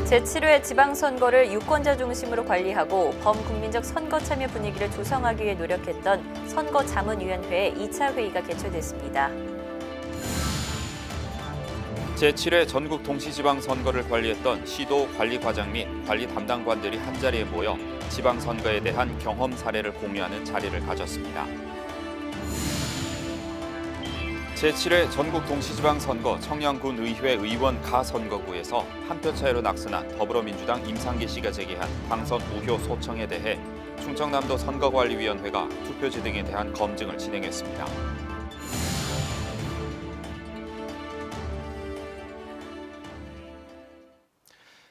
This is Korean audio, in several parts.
제7회 지방선거를 유권자 중심으로 관리하고 범국민적 선거 참여 분위기를 조성하기 위해 노력했던 선거자문위원회의 2차 회의가 개최됐습니다. 제7회 전국 동시지방선거를 관리했던 시도 관리과장 및 관리 담당관들이 한자리에 모여 지방선거에 대한 경험 사례를 공유하는 자리를 가졌습니다. 제7회 전국 동시지방선거 청양군 의회 의원 가선거구에서 한 표 차이로 낙선한 더불어민주당 임상기 씨가 제기한 당선 우효 소청에 대해 충청남도 선거관리위원회가 투표지 등에 대한 검증을 진행했습니다.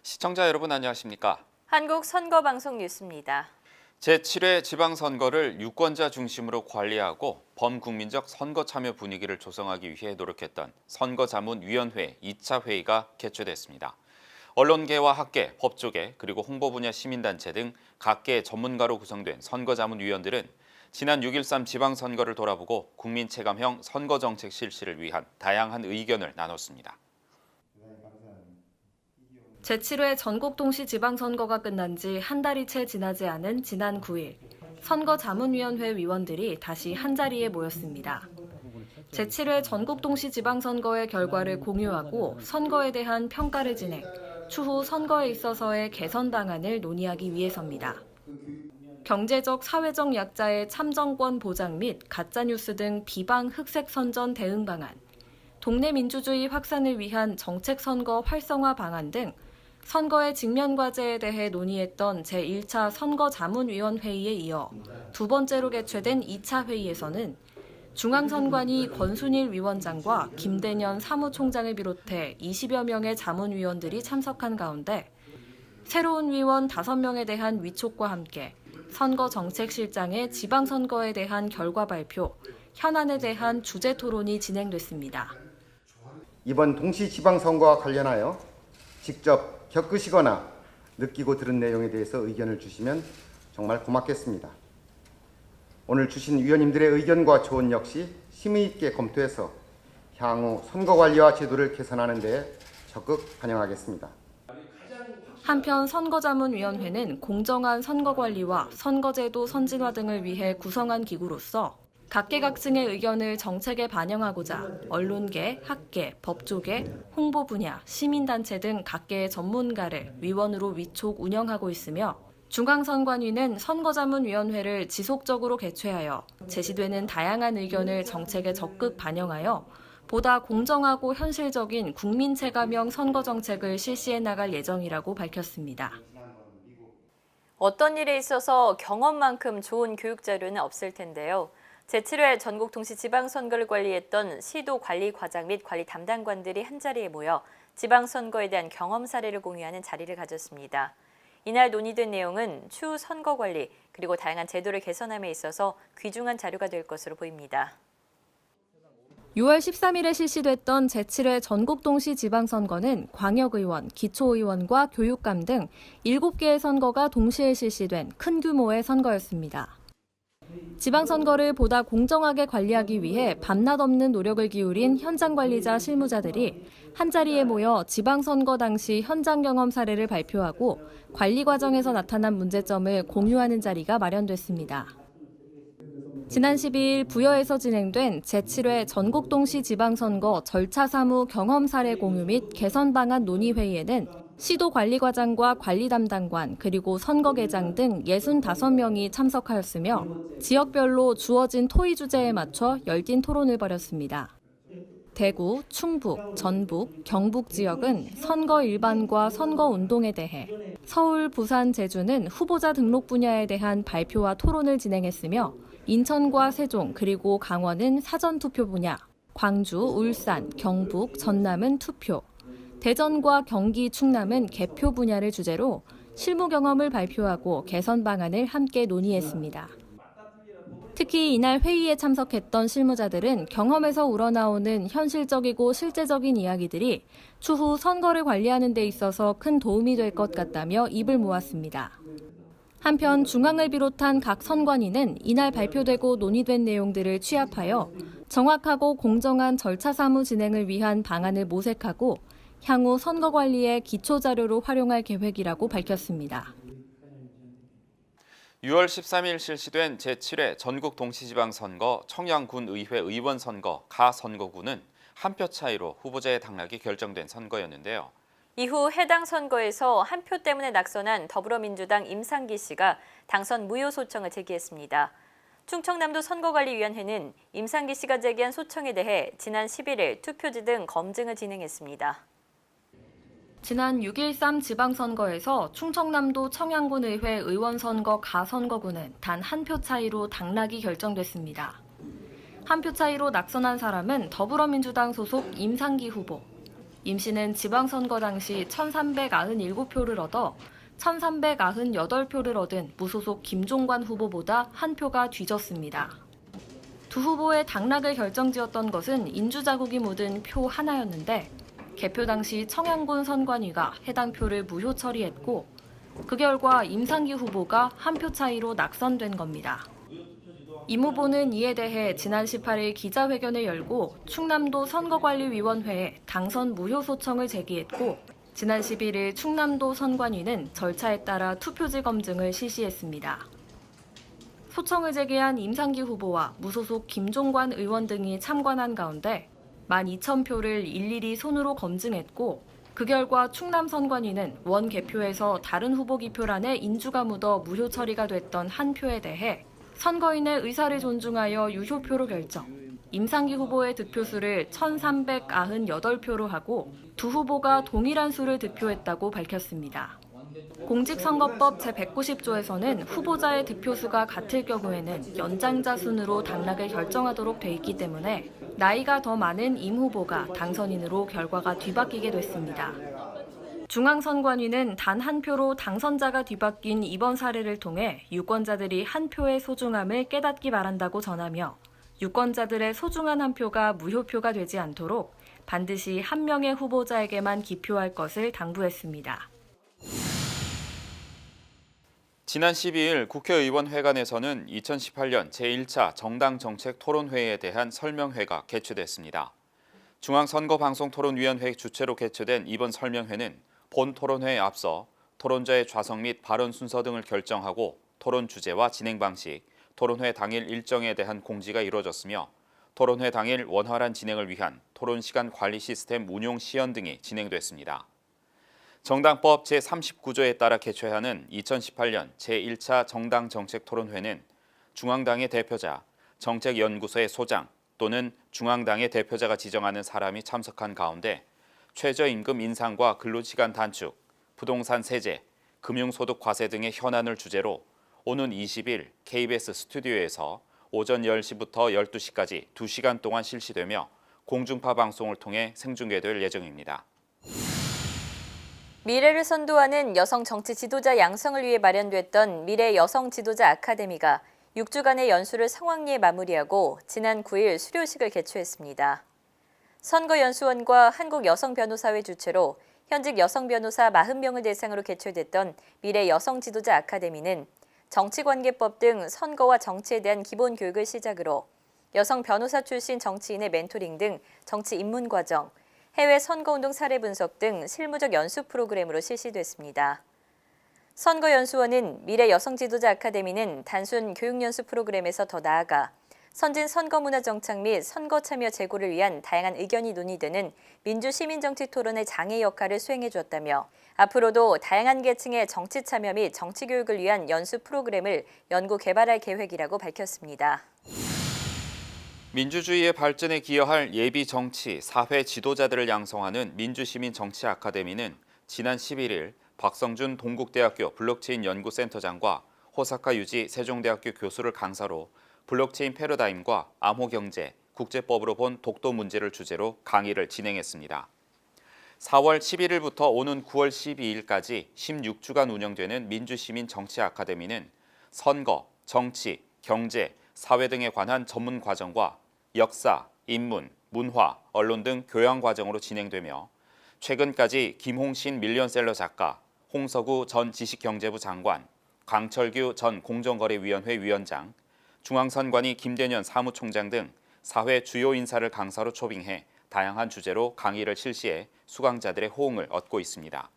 시청자 여러분 안녕하십니까? 한국선거방송 뉴스입니다. 제7회 지방선거를 유권자 중심으로 관리하고 범국민적 선거 참여 분위기를 조성하기 위해 노력했던 선거자문위원회 2차 회의가 개최됐습니다. 언론계와 학계, 법조계, 그리고 홍보 분야 시민단체 등 각계의 전문가로 구성된 선거자문위원들은 지난 6.13 지방선거를 돌아보고 국민 체감형 선거정책 실시를 위한 다양한 의견을 나눴습니다. 제7회 전국 동시 지방선거가 끝난 지 한 달이 채 지나지 않은 지난 9일, 선거자문위원회 위원들이 다시 한자리에 모였습니다. 제7회 전국 동시 지방선거의 결과를 공유하고 선거에 대한 평가를 진행, 추후 선거에 있어서의 개선 방안을 논의하기 위해서입니다. 경제적, 사회적 약자의 참정권 보장 및 가짜뉴스 등 비방 흑색 선전 대응 방안, 동네 민주주의 확산을 위한 정책 선거 활성화 방안 등 선거의 직면 과제에 대해 논의했던 제1차 선거자문위원회의에 이어 두 번째로 개최된 2차 회의에서는 중앙선관위 권순일 위원장과 김대년 사무총장을 비롯해 20여 명의 자문위원들이 참석한 가운데 새로운 위원 5명에 대한 위촉과 함께 선거정책실장의 지방선거에 대한 결과 발표, 현안에 대한 주제 토론이 진행됐습니다. 이번 동시지방선거와 관련하여 직접 겪으시거나 느끼고 들은 내용에 대해서 의견을 주시면 정말 고맙겠습니다. 오늘 주신 위원님들의 의견과 조언 역시 심의 있게 검토해서 향후 선거관리와 제도를 개선하는 데 적극 반영하겠습니다. 한편 선거자문위원회는 공정한 선거관리와 선거제도 선진화 등을 위해 구성한 기구로서 각계각층의 의견을 정책에 반영하고자 언론계, 학계, 법조계, 홍보 분야, 시민단체 등 각계의 전문가를 위원으로 위촉 운영하고 있으며 중앙선관위는 선거자문위원회를 지속적으로 개최하여 제시되는 다양한 의견을 정책에 적극 반영하여 보다 공정하고 현실적인 국민 체감형 선거 정책을 실시해 나갈 예정이라고 밝혔습니다. 어떤 일에 있어서 경험만큼 좋은 교육 자료는 없을 텐데요. 제7회 전국 동시 지방선거를 관리했던 시도 관리과장 및 관리 담당관들이 한자리에 모여 지방선거에 대한 경험 사례를 공유하는 자리를 가졌습니다. 이날 논의된 내용은 추후 선거 관리 그리고 다양한 제도를 개선함에 있어서 귀중한 자료가 될 것으로 보입니다. 6월 13일에 실시됐던 제7회 전국 동시 지방선거는 광역의원, 기초의원과 교육감 등 7개의 선거가 동시에 실시된 큰 규모의 선거였습니다. 지방선거를 보다 공정하게 관리하기 위해 밤낮 없는 노력을 기울인 현장관리자 실무자들이 한자리에 모여 지방선거 당시 현장 경험 사례를 발표하고 관리 과정에서 나타난 문제점을 공유하는 자리가 마련됐습니다. 지난 12일 부여에서 진행된 제7회 전국 동시 지방선거 절차 사무 경험 사례 공유 및 개선 방안 논의 회의에는 시도 관리과장과 관리 담당관 그리고 선거계장 등 65명이 참석하였으며 지역별로 주어진 토의 주제에 맞춰 열띤 토론을 벌였습니다. 대구, 충북, 전북, 경북 지역은 선거 일반과 선거 운동에 대해, 서울, 부산, 제주는 후보자 등록 분야에 대한 발표와 토론을 진행했으며 인천과 세종 그리고 강원은 사전투표 분야, 광주, 울산, 경북, 전남은 투표, 대전과 경기, 충남은 개표 분야를 주제로 실무 경험을 발표하고 개선 방안을 함께 논의했습니다. 특히 이날 회의에 참석했던 실무자들은 경험에서 우러나오는 현실적이고 실제적인 이야기들이 추후 선거를 관리하는 데 있어서 큰 도움이 될 것 같다며 입을 모았습니다. 한편 중앙을 비롯한 각 선관위는 이날 발표되고 논의된 내용들을 취합하여 정확하고 공정한 절차 사무 진행을 위한 방안을 모색하고 향후 선거 관리의 기초 자료로 활용할 계획이라고 밝혔습니다. 6월 13일 실시된 제7회 전국 동시지방선거 청양군의회 의원선거 가선거구는 한 표 차이로 후보자의 당락이 결정된 선거였는데요. 이후 해당 선거에서 한 표 때문에 낙선한 더불어민주당 임상기 씨가 당선 무효 소청을 제기했습니다. 충청남도 선거관리위원회는 임상기 씨가 제기한 소청에 대해 지난 11일 투표지 등 검증을 진행했습니다. 지난 6.13 지방선거에서 충청남도 청양군의회 의원선거 가선거구는 단 한 표 차이로 당락이 결정됐습니다. 한 표 차이로 낙선한 사람은 더불어민주당 소속 임상기 후보. 임 씨는 지방선거 당시 1,397표를 얻어 1,398표를 얻은 무소속 김종관 후보보다 한 표가 뒤졌습니다. 두 후보의 당락을 결정지었던 것은 인주자국이 묻은 표 하나였는데 개표 당시 청양군 선관위가 해당 표를 무효 처리했고 그 결과 임상기 후보가 한 표 차이로 낙선된 겁니다. 임 후보는 이에 대해 지난 18일 기자회견을 열고 충남도 선거관리위원회에 당선 무효 소청을 제기했고 지난 11일 충남도 선관위는 절차에 따라 투표지 검증을 실시했습니다. 소청을 제기한 임상기 후보와 무소속 김종관 의원 등이 참관한 가운데 12,000표를 일일이 손으로 검증했고 그 결과 충남 선관위는 원 개표에서 다른 후보 기표란에 인주가 묻어 무효 처리가 됐던 한 표에 대해 선거인의 의사를 존중하여 유효표로 결정, 임상기 후보의 득표수를 1,398표로 하고 두 후보가 동일한 수를 득표했다고 밝혔습니다. 공직선거법 제190조에서는 후보자의 득표수가 같을 경우에는 연장자 순으로 당락을 결정하도록 돼 있기 때문에 나이가 더 많은 임 후보가 당선인으로 결과가 뒤바뀌게 됐습니다. 중앙선관위는 단 한 표로 당선자가 뒤바뀐 이번 사례를 통해 유권자들이 한 표의 소중함을 깨닫기 바란다고 전하며 유권자들의 소중한 한 표가 무효표가 되지 않도록 반드시 한 명의 후보자에게만 기표할 것을 당부했습니다. 지난 12일 국회의원회관에서는 2018년 제1차 정당정책 토론회에 대한 설명회가 개최됐습니다. 중앙선거방송토론위원회 주최로 개최된 이번 설명회는 본 토론회에 앞서 토론자의 좌석 및 발언 순서 등을 결정하고 토론 주제와 진행 방식, 토론회 당일 일정에 대한 공지가 이루어졌으며 토론회 당일 원활한 진행을 위한 토론 시간 관리 시스템 운용 시연 등이 진행됐습니다. 정당법 제39조에 따라 개최하는 2018년 제1차 정당정책토론회는 중앙당의 대표자, 정책연구소의 소장 또는 중앙당의 대표자가 지정하는 사람이 참석한 가운데 최저임금 인상과 근로시간 단축, 부동산 세제, 금융소득 과세 등의 현안을 주제로 오는 20일 KBS 스튜디오에서 오전 10시부터 12시까지 2시간 동안 실시되며 공중파 방송을 통해 생중계될 예정입니다. 미래를 선도하는 여성 정치 지도자 양성을 위해 마련됐던 미래 여성 지도자 아카데미가 6주간의 연수를 성황리에 마무리하고 지난 9일 수료식을 개최했습니다. 선거연수원과 한국여성변호사회 주최로 현직 여성 변호사 40명을 대상으로 개최됐던 미래 여성 지도자 아카데미는 정치관계법 등 선거와 정치에 대한 기본 교육을 시작으로 여성 변호사 출신 정치인의 멘토링 등 정치 입문 과정, 해외 선거운동 사례 분석 등 실무적 연수 프로그램으로 실시됐습니다. 선거연수원은 미래 여성 지도자 아카데미는 단순 교육연수 프로그램에서 더 나아가 선진 선거문화 정착 및 선거 참여 제고를 위한 다양한 의견이 논의되는 민주시민정치 토론의 장애 역할을 수행해 주었다며 앞으로도 다양한 계층의 정치 참여 및 정치 교육을 위한 연수 프로그램을 연구 개발할 계획이라고 밝혔습니다. 민주주의의 발전에 기여할 예비 정치, 사회 지도자들을 양성하는 민주시민정치 아카데미는 지난 11일 박성준 동국대학교 블록체인 연구센터장과 호사카 유지 세종대학교 교수를 강사로 블록체인 패러다임과 암호경제, 국제법으로 본 독도 문제를 주제로 강의를 진행했습니다. 4월 11일부터 오는 9월 12일까지 16주간 운영되는 민주시민 정치 아카데미는 선거, 정치, 경제, 사회 등에 관한 전문 과정과 역사, 인문, 문화, 언론 등 교양 과정으로 진행되며 최근까지 김홍신 밀리언셀러 작가, 홍서구 전 지식경제부 장관, 강철규 전 공정거래위원회 위원장, 중앙선관위 김대년 사무총장 등 사회 주요 인사를 강사로 초빙해 다양한 주제로 강의를 실시해 수강자들의 호응을 얻고 있습니다.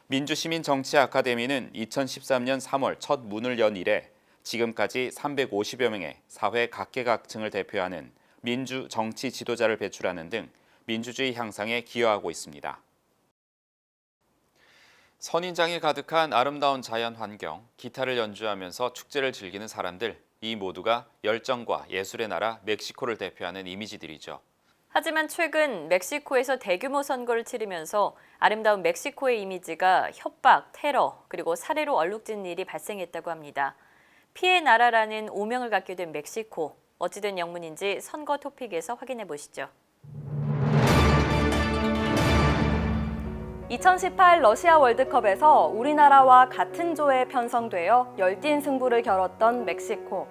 민주시민 정치 아카데미는 2013년 3월 첫 문을 연 이래 지금까지 350여 명의 사회 각계각층을 대표하는 민주 정치 지도자를 배출하는 등 민주주의 향상에 기여하고 있습니다. 선인장이 가득한 아름다운 자연 환경, 기타를 연주하면서 축제를 즐기는 사람들, 이 모두가 열정과 예술의 나라 멕시코를 대표하는 이미지들이죠. 하지만 최근 멕시코에서 대규모 선거를 치르면서 아름다운 멕시코의 이미지가 협박, 테러, 그리고 살해로 얼룩진 일이 발생했다고 합니다. 피해 나라라는 오명을 갖게 된 멕시코, 어찌된 영문인지 선거 토픽에서 확인해 보시죠. 2018 러시아 월드컵에서 우리나라와 같은 조에 편성되어 열띤 승부를 겨뤘던 멕시코.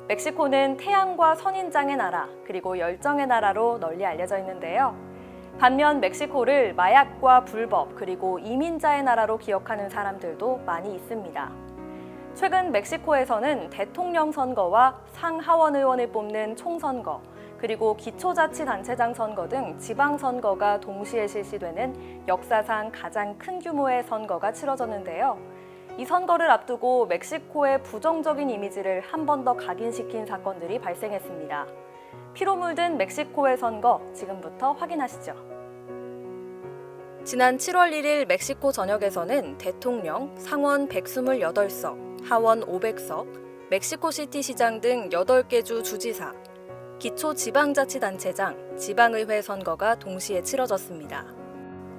멕시코는 태양과 선인장의 나라, 그리고 열정의 나라로 널리 알려져 있는데요. 반면 멕시코를 마약과 불법, 그리고 이민자의 나라로 기억하는 사람들도 많이 있습니다. 최근 멕시코에서는 대통령 선거와 상하원 의원을 뽑는 총선거, 그리고 기초자치단체장 선거 등 지방선거가 동시에 실시되는 역사상 가장 큰 규모의 선거가 치러졌는데요. 이 선거를 앞두고 멕시코의 부정적인 이미지를 한 번 더 각인시킨 사건들이 발생했습니다. 피로 물든 멕시코의 선거, 지금부터 확인하시죠. 지난 7월 1일 멕시코 전역에서는 대통령, 상원 128석, 하원 500석, 멕시코시티 시장 등 8개 주 주지사, 기초지방자치단체장, 지방의회 선거가 동시에 치러졌습니다.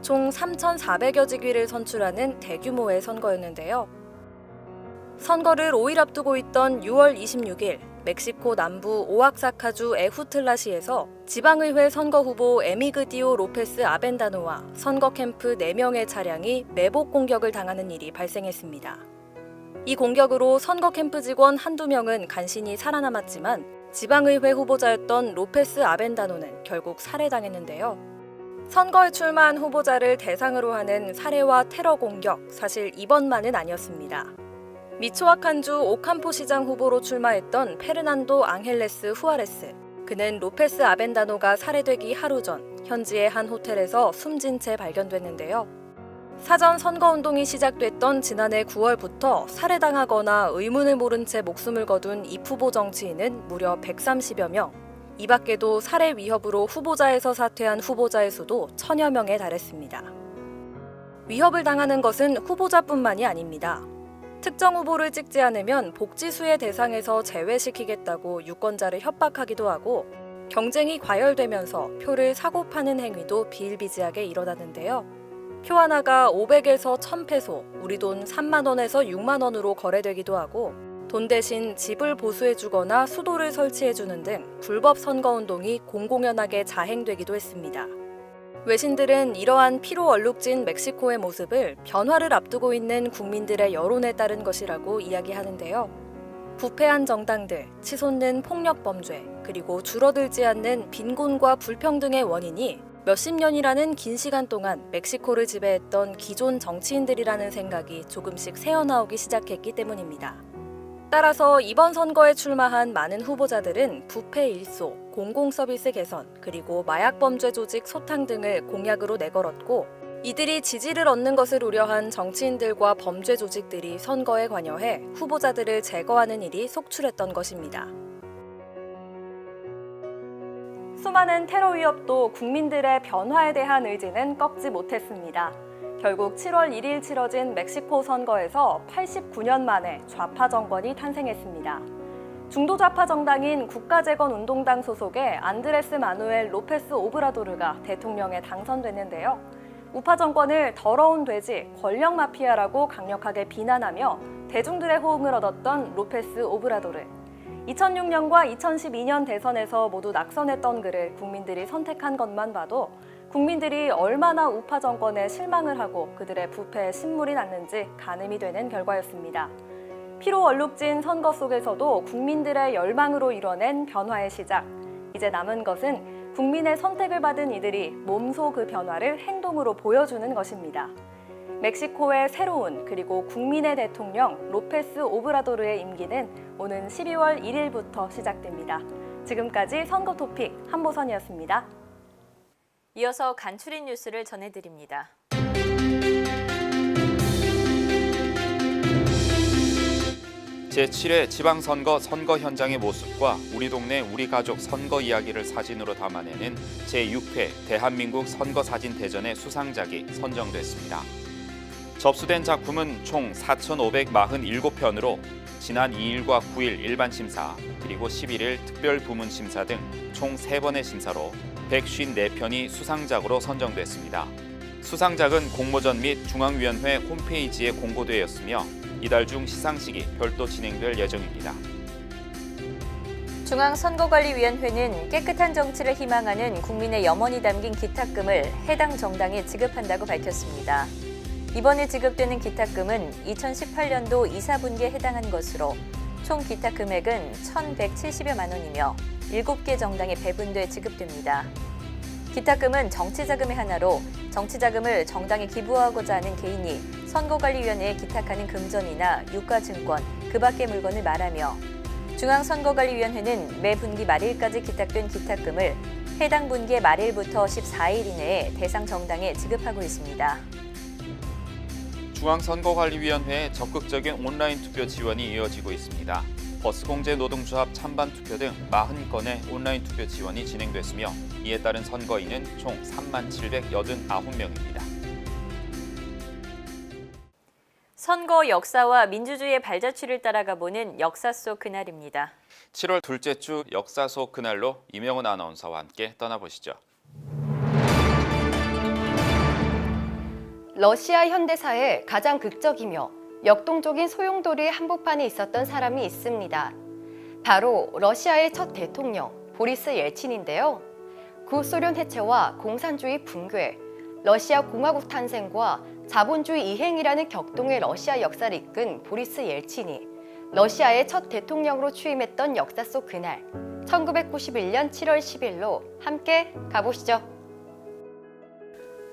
총 3,400여 직위를 선출하는 대규모의 선거였는데요. 선거를 5일 앞두고 있던 6월 26일, 멕시코 남부 오악사카주 에후틀라시에서 지방의회 선거 후보 에미그디오 로페스 아벤다노와 선거 캠프 4명의 차량이 매복 공격을 당하는 일이 발생했습니다. 이 공격으로 선거 캠프 직원 한두 명은 간신히 살아남았지만 지방의회 후보자였던 로페스 아벤다노는 결국 살해당했는데요. 선거에 출마한 후보자를 대상으로 하는 살해와 테러 공격, 사실 이번만은 아니었습니다. 미초아칸주 오캄포 시장 후보로 출마했던 페르난도 앙헬레스 후아레스. 그는 로페스 아벤다노가 살해되기 하루 전 현지의 한 호텔에서 숨진 채 발견됐는데요. 사전 선거운동이 시작됐던 지난해 9월부터 살해당하거나 의문을 모른 채 목숨을 거둔 이 후보 정치인은 무려 130여 명. 이 밖에도 살해 위협으로 후보자에서 사퇴한 후보자의 수도 1000여 명에 달했습니다. 위협을 당하는 것은 후보자뿐만이 아닙니다. 특정 후보를 찍지 않으면 복지수혜 대상에서 제외시키겠다고 유권자를 협박하기도 하고 경쟁이 과열되면서 표를 사고 파는 행위도 비일비재하게 일어나는데요. 표 하나가 500에서 1000페소, 우리 돈 3만 원에서 6만 원으로 거래되기도 하고 돈 대신 집을 보수해주거나 수도를 설치해주는 등 불법 선거운동이 공공연하게 자행되기도 했습니다. 외신들은 이러한 피로 얼룩진 멕시코의 모습을 변화를 앞두고 있는 국민들의 여론에 따른 것이라고 이야기하는데요. 부패한 정당들, 치솟는 폭력 범죄, 그리고 줄어들지 않는 빈곤과 불평등의 원인이 몇십 년이라는 긴 시간 동안 멕시코를 지배했던 기존 정치인들이라는 생각이 조금씩 새어나오기 시작했기 때문입니다. 따라서 이번 선거에 출마한 많은 후보자들은 부패 일소, 공공서비스 개선, 그리고 마약범죄 조직 소탕 등을 공약으로 내걸었고 이들이 지지를 얻는 것을 우려한 정치인들과 범죄 조직들이 선거에 관여해 후보자들을 제거하는 일이 속출했던 것입니다. 수많은 테러 위협도 국민들의 변화에 대한 의지는 꺾지 못했습니다. 결국 7월 1일 치러진 멕시코 선거에서 89년 만에 좌파 정권이 탄생했습니다. 중도 좌파 정당인 국가재건운동당 소속의 안드레스 마누엘 로페스 오브라도르가 대통령에 당선됐는데요. 우파 정권을 더러운 돼지, 권력 마피아라고 강력하게 비난하며 대중들의 호응을 얻었던 로페스 오브라도르. 2006년과 2012년 대선에서 모두 낙선했던 그를 국민들이 선택한 것만 봐도 국민들이 얼마나 우파 정권에 실망을 하고 그들의 부패에 신물이 났는지 가늠이 되는 결과였습니다. 피로 얼룩진 선거 속에서도 국민들의 열망으로 이뤄낸 변화의 시작. 이제 남은 것은 국민의 선택을 받은 이들이 몸소 그 변화를 행동으로 보여주는 것입니다. 멕시코의 새로운 그리고 국민의 대통령 로페스 오브라도르의 임기는 오는 12월 1일부터 시작됩니다. 지금까지 선거 토픽 한보선이었습니다. 이어서 간추린 뉴스를 전해드립니다. 제7회 지방선거 선거 현장의 모습과 우리 동네 우리 가족 선거 이야기를 사진으로 담아내는 제6회 대한민국 선거사진 대전의 수상작이 선정됐습니다. 접수된 작품은 총 4,547편으로 지난 2일과 9일 일반 심사, 그리고 11일 특별 부문 심사 등 총 3번의 심사로 154편이 수상작으로 선정됐습니다. 수상작은 공모전 및 중앙위원회 홈페이지에 공고되었으며 이달 중 시상식이 별도 진행될 예정입니다. 중앙선거관리위원회는 깨끗한 정치를 희망하는 국민의 염원이 담긴 기탁금을 해당 정당에 지급한다고 밝혔습니다. 이번에 지급되는 기탁금은 2018년도 2, 4분기에 해당한 것으로 총 기탁 금액은 1,170여만 원이며 7개 정당에 배분돼 지급됩니다. 기탁금은 정치자금의 하나로 정치자금을 정당에 기부하고자 하는 개인이 선거관리위원회에 기탁하는 금전이나 유가증권, 그 밖의 물건을 말하며 중앙선거관리위원회는 매 분기 말일까지 기탁된 기탁금을 해당 분기의 말일부터 14일 이내에 대상 정당에 지급하고 있습니다. 중앙선거관리위원회의 적극적인 온라인 투표 지원이 이어지고 있습니다. 버스공제 노동조합 찬반 투표 등 40건의 온라인 투표 지원이 진행됐으며 이에 따른 선거인은 총 3789명입니다. 선거 역사와 민주주의의 발자취를 따라가 보는 역사 속 그날입니다. 7월 둘째 주 역사 속 그날로 이명훈 아나운서와 함께 떠나보시죠. 러시아 현대사의 가장 극적이며 역동적인 소용돌이의 한복판에 있었던 사람이 있습니다. 바로 러시아의 첫 대통령 보리스 옐친인데요. 구소련 해체와 공산주의 붕괴, 러시아 공화국 탄생과 자본주의 이행이라는 격동의 러시아 역사를 이끈 보리스 옐친이 러시아의 첫 대통령으로 취임했던 역사 속 그날, 1991년 7월 10일로 함께 가보시죠.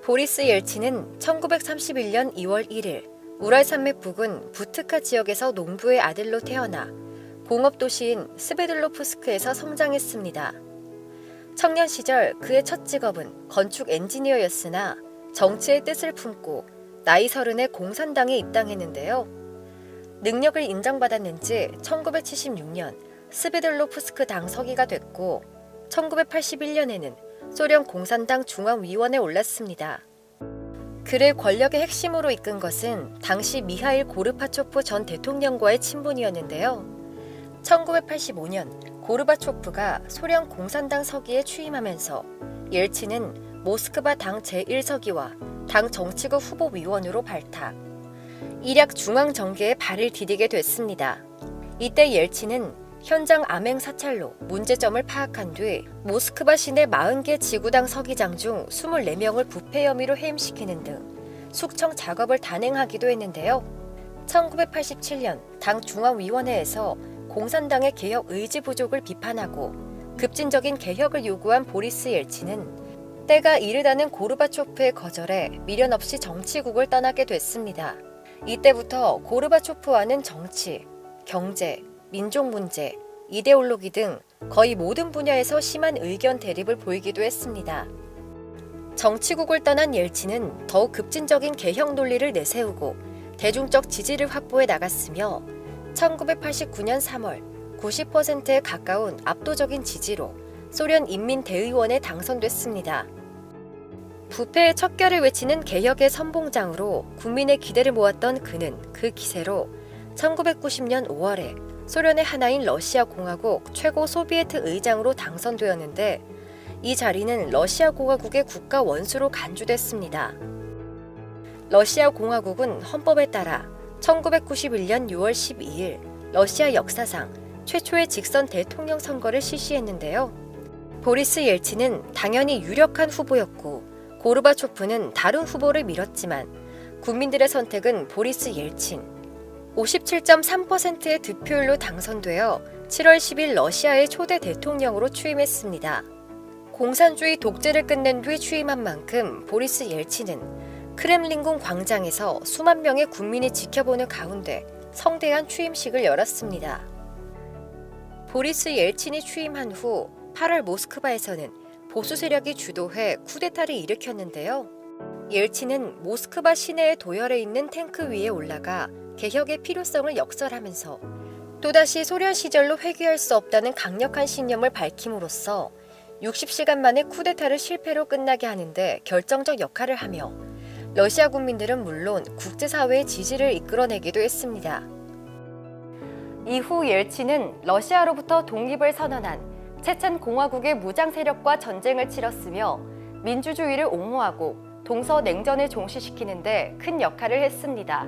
보리스 옐친은 1931년 2월 1일 우랄 산맥 부근 부트카 지역에서 농부의 아들로 태어나 공업도시인 스베들로프스크에서 성장했습니다. 청년 시절 그의 첫 직업은 건축 엔지니어였으나 정치의 뜻을 품고 나이 30에 공산당에 입당했는데요. 능력을 인정받았는지 1976년 스베들로프스크 당 서기가 됐고 1981년에는 소련 공산당 중앙위원회에 올랐습니다. 그를 권력의 핵심으로 이끈 것은 당시 미하일 고르바초프 전 대통령과의 친분이었는데요. 1985년 고르바초프가 소련 공산당 서기에 취임하면서 옐친은 모스크바 당 제1서기와 당 정치국 후보위원으로 발탁. 일약 중앙정계에 발을 디디게 됐습니다. 이때 옐친은 현장 암행 사찰로 문제점을 파악한 뒤 모스크바 시내 40개 지구당 서기장 중 24명을 부패 혐의로 해임시키는 등 숙청 작업을 단행하기도 했는데요. 1987년 당 중앙위원회에서 공산당의 개혁 의지 부족을 비판하고 급진적인 개혁을 요구한 보리스 옐친은 때가 이르다는 고르바초프의 거절에 미련 없이 정치국을 떠나게 됐습니다. 이때부터 고르바초프와는 정치, 경제, 민족 문제, 이데올로기 등 거의 모든 분야에서 심한 의견 대립을 보이기도 했습니다. 정치국을 떠난 옐친은 더욱 급진적인 개혁 논리를 내세우고 대중적 지지를 확보해 나갔으며 1989년 3월 90%에 가까운 압도적인 지지로 소련 인민대의원에 당선됐습니다. 부패의 척결을 외치는 개혁의 선봉장으로 국민의 기대를 모았던 그는 그 기세로 1990년 5월에 소련의 하나인 러시아 공화국 최고 소비에트 의장으로 당선되었는데 이 자리는 러시아 공화국의 국가 원수로 간주됐습니다. 러시아 공화국은 헌법에 따라 1991년 6월 12일 러시아 역사상 최초의 직선 대통령 선거를 실시했는데요. 보리스 옐친은 당연히 유력한 후보였고 고르바초프는 다른 후보를 밀었지만 국민들의 선택은 보리스 옐친 57.3%의 득표율로 당선되어 7월 10일 러시아의 초대 대통령으로 취임했습니다. 공산주의 독재를 끝낸 뒤 취임한 만큼 보리스 옐친은 크렘린궁 광장에서 수만 명의 국민이 지켜보는 가운데 성대한 취임식을 열었습니다. 보리스 옐친이 취임한 후 8월 모스크바에서는 보수 세력이 주도해 쿠데타를 일으켰는데요. 옐친은 모스크바 시내의 도열에 있는 탱크 위에 올라가 개혁의 필요성을 역설하면서 또다시 소련 시절로 회귀할 수 없다는 강력한 신념을 밝힘으로써 60시간 만에 쿠데타를 실패로 끝나게 하는데 결정적 역할을 하며 러시아 국민들은 물론 국제사회의 지지를 이끌어내기도 했습니다. 이후 옐친은 러시아로부터 독립을 선언한 체첸 공화국의 무장 세력과 전쟁을 치렀으며 민주주의를 옹호하고 동서냉전을 종식시키는 데 큰 역할을 했습니다.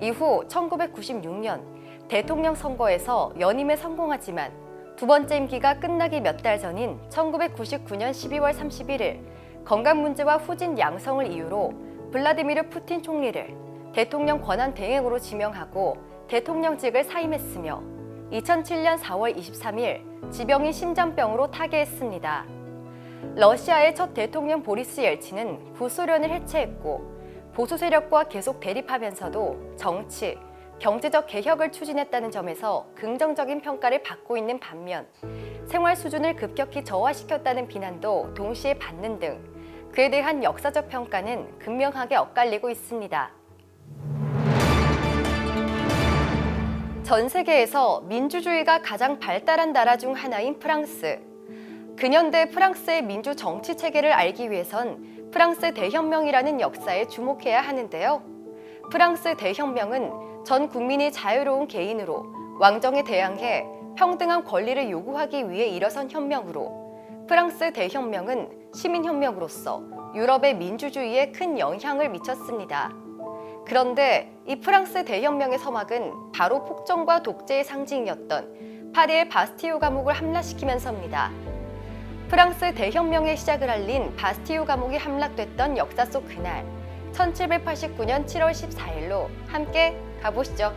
이후 1996년 대통령 선거에서 연임에 성공하지만 두 번째 임기가 끝나기 몇 달 전인 1999년 12월 31일 건강 문제와 후진 양성을 이유로 블라디미르 푸틴 총리를 대통령 권한 대행으로 지명하고 대통령직을 사임했으며 2007년 4월 23일 지병인 심장병으로 타계했습니다. 러시아의 첫 대통령 보리스 옐친은 구소련을 해체했고 보수 세력과 계속 대립하면서도 정치, 경제적 개혁을 추진했다는 점에서 긍정적인 평가를 받고 있는 반면 생활 수준을 급격히 저하시켰다는 비난도 동시에 받는 등 그에 대한 역사적 평가는 극명하게 엇갈리고 있습니다. 전 세계에서 민주주의가 가장 발달한 나라 중 하나인 프랑스. 근현대 프랑스의 민주 정치 체계를 알기 위해선 프랑스 대혁명이라는 역사에 주목해야 하는데요. 프랑스 대혁명은 전 국민이 자유로운 개인으로 왕정에 대항해 평등한 권리를 요구하기 위해 일어선 혁명으로 프랑스 대혁명은 시민혁명으로서 유럽의 민주주의에 큰 영향을 미쳤습니다. 그런데 이 프랑스 대혁명의 서막은 바로 폭정과 독재의 상징이었던 파리의 바스티유 감옥을 함락시키면서입니다. 프랑스 대혁명의 시작을 알린 바스티유 감옥이 함락됐던 역사 속 그날 1789년 7월 14일로 함께 가보시죠.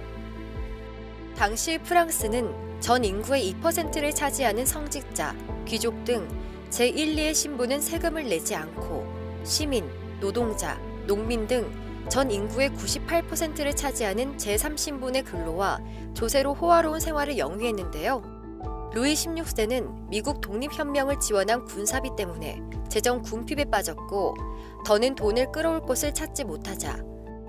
당시 프랑스는 전 인구의 2%를 차지하는 성직자, 귀족 등 제1, 2의 신분은 세금을 내지 않고 시민, 노동자, 농민 등 전 인구의 98%를 차지하는 제3신분의 근로와 조세로 호화로운 생활을 영위했는데요. 루이 16세는 미국 독립혁명을 지원한 군사비 때문에 재정 궁핍에 빠졌고 더는 돈을 끌어올 곳을 찾지 못하자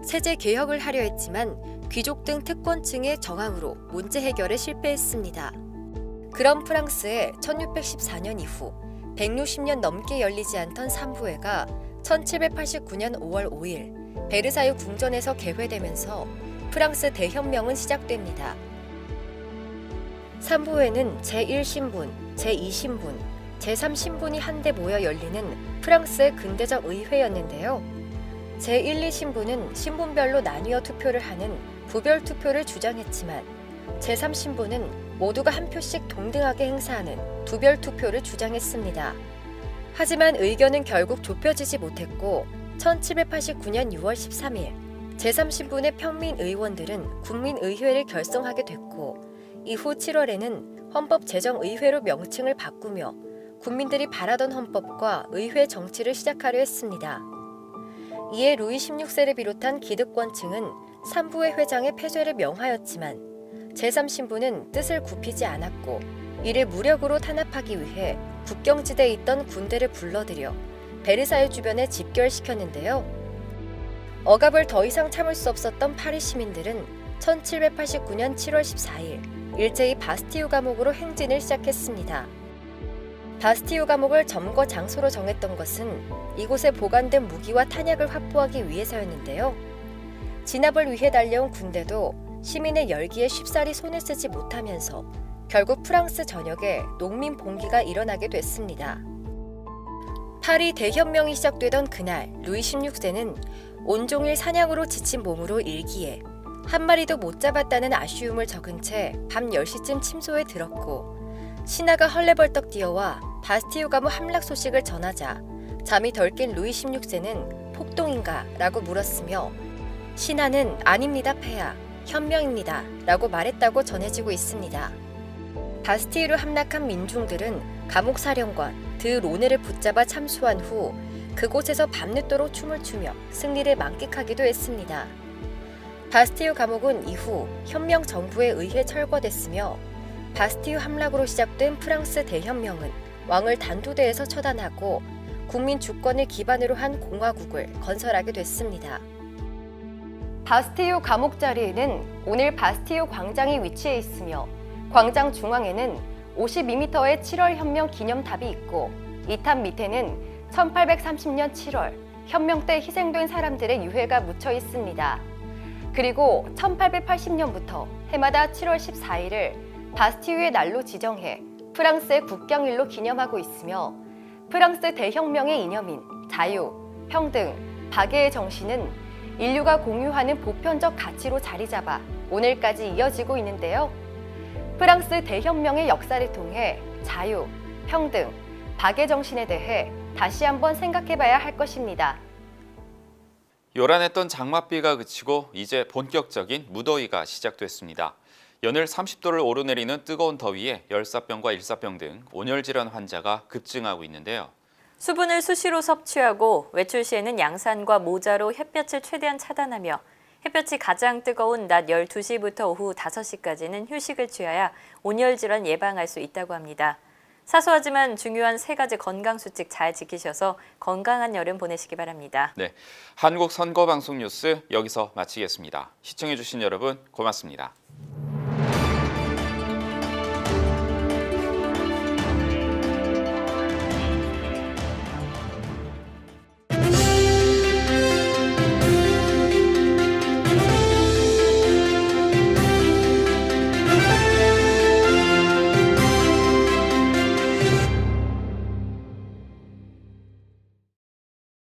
세제 개혁을 하려 했지만 귀족 등 특권층의 저항으로 문제 해결에 실패했습니다. 그런 프랑스의 1614년 이후 160년 넘게 열리지 않던 삼부회가 1789년 5월 5일 베르사유 궁전에서 개회되면서 프랑스 대혁명은 시작됩니다. 삼부회는 제1신분, 제2신분, 제3신분이 한데 모여 열리는 프랑스의 근대적 의회였는데요. 제1, 2신분은 신분별로 나뉘어 투표를 하는 부별 투표를 주장했지만 제3신분은 모두가 한 표씩 동등하게 행사하는 두별 투표를 주장했습니다. 하지만 의견은 결국 좁혀지지 못했고 1789년 6월 13일 제3신분의 평민의원들은 국민의회를 결성하게 됐고 이후 7월에는 헌법제정의회로 명칭을 바꾸며 국민들이 바라던 헌법과 의회 정치를 시작하려 했습니다. 이에 루이 16세를 비롯한 기득권층은 삼부회 회장의 폐쇄를 명하였지만 제3신분은 뜻을 굽히지 않았고 이를 무력으로 탄압하기 위해 국경지대에 있던 군대를 불러들여 베르사유 주변에 집결시켰는데요. 억압을 더 이상 참을 수 없었던 파리 시민들은 1789년 7월 14일 일제히 바스티유 감옥으로 행진을 시작했습니다. 바스티유 감옥을 점거 장소로 정했던 것은 이곳에 보관된 무기와 탄약을 확보하기 위해서였는데요. 진압을 위해 달려온 군대도 시민의 열기에 쉽사리 손을 쓰지 못하면서 결국 프랑스 전역에 농민 봉기가 일어나게 됐습니다. 파리 대혁명이 시작되던 그날 루이 16세는 온종일 사냥으로 지친 몸으로 일기에 한 마리도 못 잡았다는 아쉬움을 적은 채 밤 10시쯤 침소에 들었고 신하가 헐레벌떡 뛰어와 바스티유 감옥 함락 소식을 전하자 잠이 덜 깬 루이 16세는 폭동인가? 라고 물었으며 신하는 아닙니다 폐하, 현명입니다 라고 말했다고 전해지고 있습니다. 바스티유를 함락한 민중들은 감옥 사령관 드 로네를 붙잡아 참수한 후 그곳에서 밤늦도록 춤을 추며 승리를 만끽하기도 했습니다. 바스티유 감옥은 이후 현명 정부에 의해 철거됐으며 바스티유 함락으로 시작된 프랑스 대혁명은 왕을 단두대에서 처단하고 국민 주권을 기반으로 한 공화국을 건설하게 됐습니다. 바스티유 감옥 자리에는 오늘 바스티유 광장이 위치해 있으며 광장 중앙에는 52m의 7월 혁명 기념탑이 있고 이 탑 밑에는 1830년 7월 혁명 때 희생된 사람들의 유해가 묻혀 있습니다. 그리고 1880년부터 해마다 7월 14일을 바스티유의 날로 지정해 프랑스의 국경일로 기념하고 있으며 프랑스 대혁명의 이념인 자유, 평등, 박애의 정신은 인류가 공유하는 보편적 가치로 자리 잡아 오늘까지 이어지고 있는데요. 프랑스 대혁명의 역사를 통해 자유, 평등, 박애 정신에 대해 다시 한번 생각해봐야 할 것입니다. 요란했던 장맛비가 그치고 이제 본격적인 무더위가 시작됐습니다. 연일 30도를 오르내리는 뜨거운 더위에 열사병과 일사병 등 온열 질환 환자가 급증하고 있는데요. 수분을 수시로 섭취하고 외출 시에는 양산과 모자로 햇볕을 최대한 차단하며 햇볕이 가장 뜨거운 낮 12시부터 오후 5시까지는 휴식을 취해야 온열 질환 예방할 수 있다고 합니다. 사소하지만 중요한 3가지 건강수칙 잘 지키셔서 건강한 여름 보내시기 바랍니다. 네, 한국 선거방송 뉴스 여기서 마치겠습니다. 시청해주신 여러분 고맙습니다.